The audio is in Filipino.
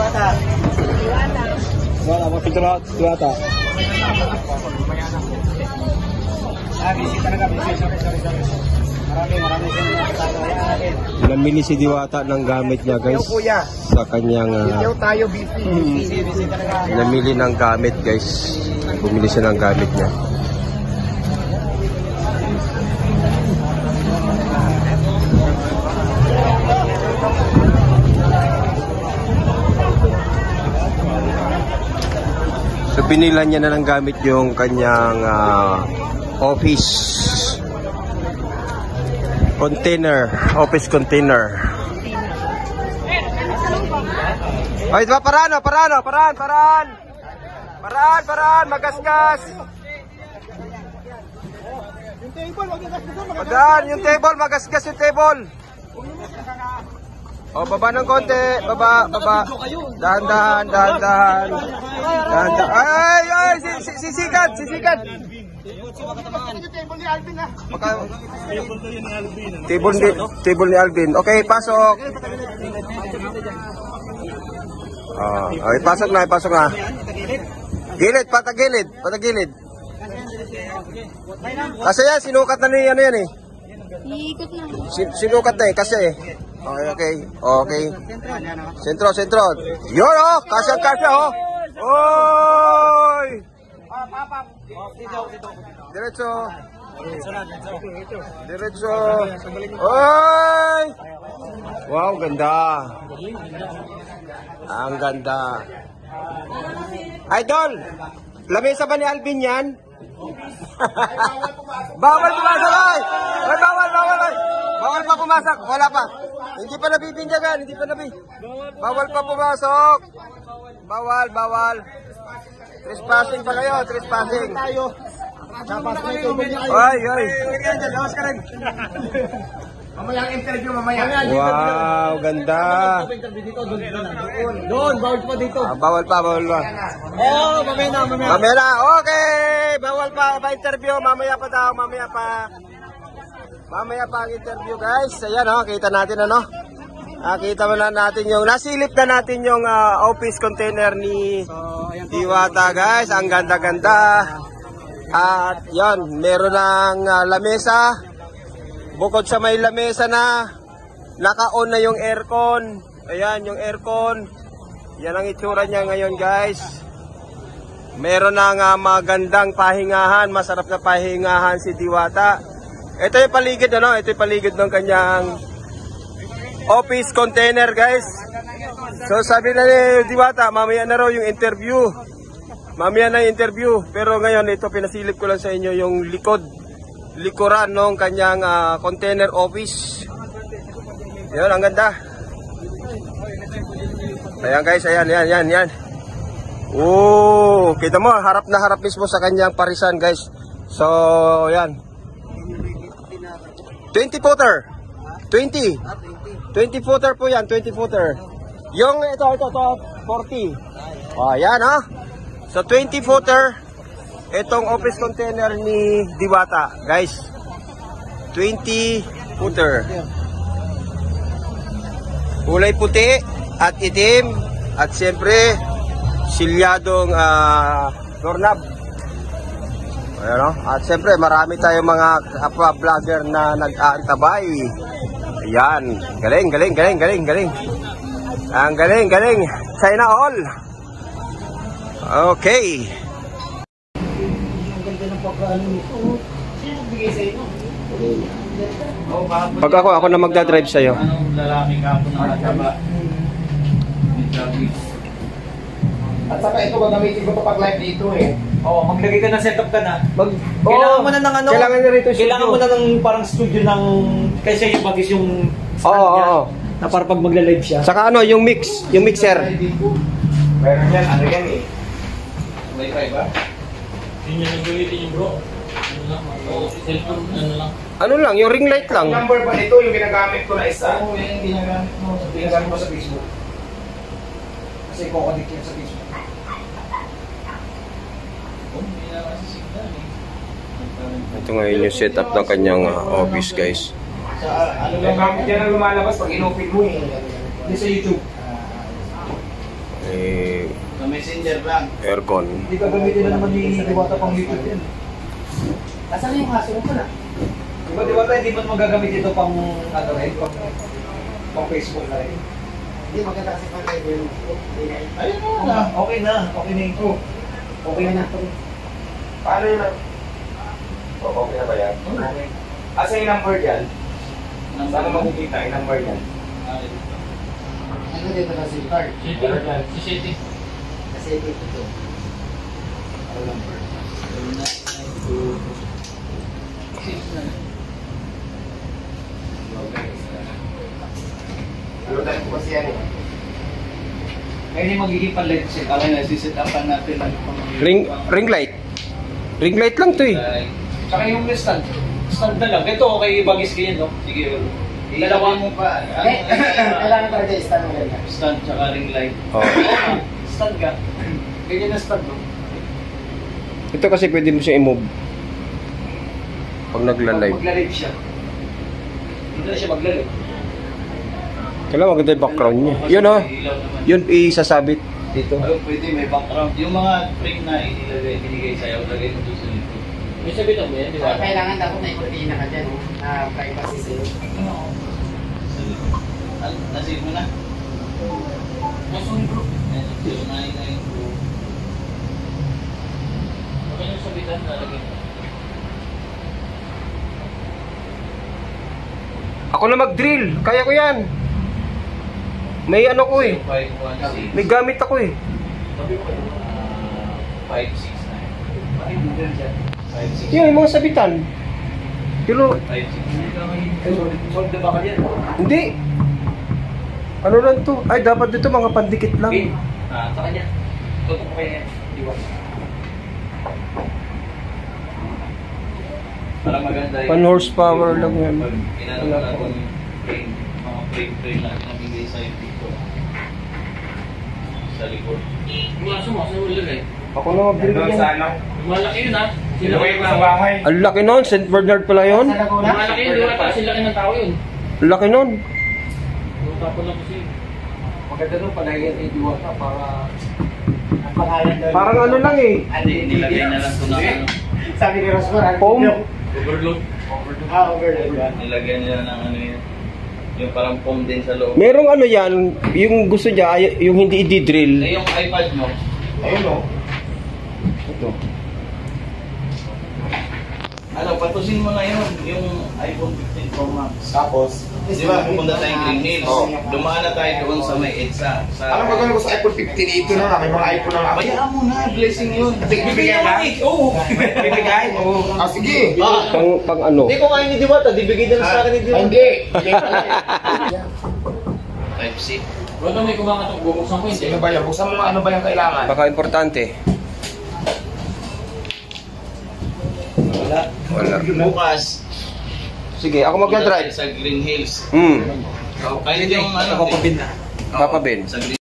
Diwata. Diwata. Busy talaga, busy. Sorry. Marami Namili si Diwata ng gamit niya, guys. Sa kanyang tayo busy talaga. namili ng gamit, guys. Bumili siya ng gamit niya. So binila niya na ng gamit yung kanyang office container. Ay, diba? Paraan, magasgas. Yung table, magasgas yung table. O, baba ng konti, baba. Dahan-dahan. Ay, sisikat. Table ni Alvin. Okay, pasok. Okay, pasok na. Gilid, patagilid. Kasi yan, sinukat na niya yan eh. Sinukat na eh, kasi eh. Okay. Sentro. Yun oh, kasya oh. Oy! Diretso. Oy! Wow, ganda. Ang ganda. Idol, lamesa ba ni Alvin yan? Bawal pumasok ay! Bawal pa pumasok, wala pa. Hindi pa nabibinyagan, Bawal pa pumasok. Bawal. Trespassing pa kayo, trespassing. Oy. Lawas ka rin. Mamaya ang interview, mamaya. Wow, ganda. Doon, bawal pa dito. Bawal pa. Oh, mamaya na. Okay. Bawal pa interview, mamaya pa daw, Mamaya pa ang interview, guys. Ayan, kita natin Nakita mo na natin nasilip na natin yung office container ni Diwata, guys. Ang ganda-ganda. At yan, meron ng lamesa. Bukod sa may lamesa na, naka-on na yung aircon. Ayan, yung aircon. Yan ang itsura niya ngayon, guys. Meron ng magandang pahingahan, masarap na pahingahan si Diwata. Ito yung paligid, Ito yung paligid ng kanyang office container, guys. So sabi na ni Diwata, mamaya na raw yung interview. Pero ngayon, ito pinasilip ko lang sa inyo yung likuran ng kanyang container office. Yan, ang ganda. Ayan, guys, ayan. Oh, kita mo, harap na harap mismo sa kanyang parisan, guys. So, yan. 20-footer. 20-footer po yan, 20-footer. Yung ito, 40. Yan So 20-footer, itong office container ni Diwata, guys. 20-footer. Kulay puti at itim at siyempre silyadong doorknob. At siyempre marami tayong mga vlogger na nag-aantabay. Ayan, galing. Ang galing. Sana all. Okay. Ang ganda ng pagkaano nito. Sino bigay sa inyo? Pag ako na magdadrive sa'yo. Anong lalaki ka po na nagkaba? At saka ito, gagamitin ko pag live dito eh. Oo, maglagay ka na setup ka na. Kailangan mo na ng kailangan mo na ng parang studio ng, kasi yung bagis yung stand niya. Na para pag magla-live siya. Saka yung mixer. Meron yan, yan eh. Wi-Fi ba? Hindi nyo nag-gamitin yung bro. Cellphone, Ano lang, yung ring light lang. Yung number ba ito, yung ginagamit ko na isa? Oo, yan yung ginagamit mo. Ginagamit mo sa Facebook. Kasi kukonect yan sa Facebook. Ito ngayon yung setup ng kanyang office, guys. Ano yung gamit yan ang lumalabas pag in-open mo eh. Hindi sa YouTube. messenger lang. Aircon. Hindi ka gamitin na naman ni Diwata pang YouTube yan. Asan yung haso ko na? Diba Diwata, hindi mo magagamit ito pang ano rin, pang Facebook na rin. Hindi maganda kasi pag kayo yung Ayun na, okay na ito. Okay na ito. Paano yun? Okay na ba yan? Okay. Asa yung number dyan? Saan mo makikita yung number dyan? ano dito na SIM card? Si City. Kasi ito. Ano number? Ano tayo po kasi yan eh? Ngayon yung magiging pan-light set. Okay na, siset upan natin ano pang Ring light. Ring light lang to eh. Tsaka yung stand. Stand na lang. Ito okay, bagis kayo, no? Sige. Dalawa mo pa. Kailangan talaga i-stand mo ganyan. Stand tsaka ring light. Oh. Stand ka. Ganyan na stand, no? Ito kasi pwede mo siya i-move. Pag nagla-live. Magla-live siya. Hindi na siya magla-live. Kailangan maganda yung background niya. Yun oh. Yun isasabit dito. Ayun, pwede may background. Yung mga frame na ilagay, binigay sa'yo, lagay mo doon sa likod. May sabitan mo yan, di ba? Kailangan dapat may kurtina ka dyan, na privacy sa'yo. Sa likod. Nasave mo na? Nasong bro. Yung 992. Okay yung sabitan, lalagyan mo. Ako na mag-drill. Kaya ko yan. May ano ko eh. 516. May gamit ako eh. 569. Yan, yung mga sabitan. Pero, 569. Solve na ba ka dyan? hindi. Ano lang to? Ay, dapat dito mga pandikit lang. Okay. Sa kanya. Tutok ko kayo yan. Iwan. Para maganda yun. 1 horsepower lang yan. Pag inanong natin yung frame, mga frame na pinamigay sa'yo dito. Sa likod. Maso mo, saan mo lagay? Ako na mag-drill yan. Malaki yun ha. Ang laki nun. St. Bernard pala yun. Malaki yun, di ba? Kasi laki ng tao yun. Ang laki nun. Tapos lang kasi. Maganda doon, palagyan yung Diwata para... Ang pangalan doon. Parang ano lang eh. Hindi, nilagay na lang ito na ano. Sabi ni Rosmar, Foam. Overload. overload. Nilagay nila ng ano yun. Yung parang foam din sa loob. Merong ano yan, yung gusto niya, yung hindi i-drill. Eh, yung iPad mo. Ayun o. Ito. Ano, patusin mo na yun. Yung iPhone 15 Pro Max. Tapos, Di ba, pupunta tayong Green Hills. Oo. Dumaan na tayo doon sa may EDSA. anong maganda ko sa iPhone 15 ito na nga, may mga iPhone na nga. Bayaan mo na, blessing yun. Bibigyan ka? Oo. Bibigay? Oo. Ah, sige. Ah. Pang ano? Hindi ko kaya ni Diwata, di bigay na lang sa akin ni Diwata. Hindi. Type-C. Bro, may kumakatok. Bubuksan ko hindi. Sino ba yan? Buksan mo nga ano ba yung kailangan? Baka importante. Wala. Wala. Bukas. Sige, ako Punta tayo magdadrive. sa Green Hills. Hmm. Kahit yung ano. Nakapabin na. Oo, Papabin. Sa Green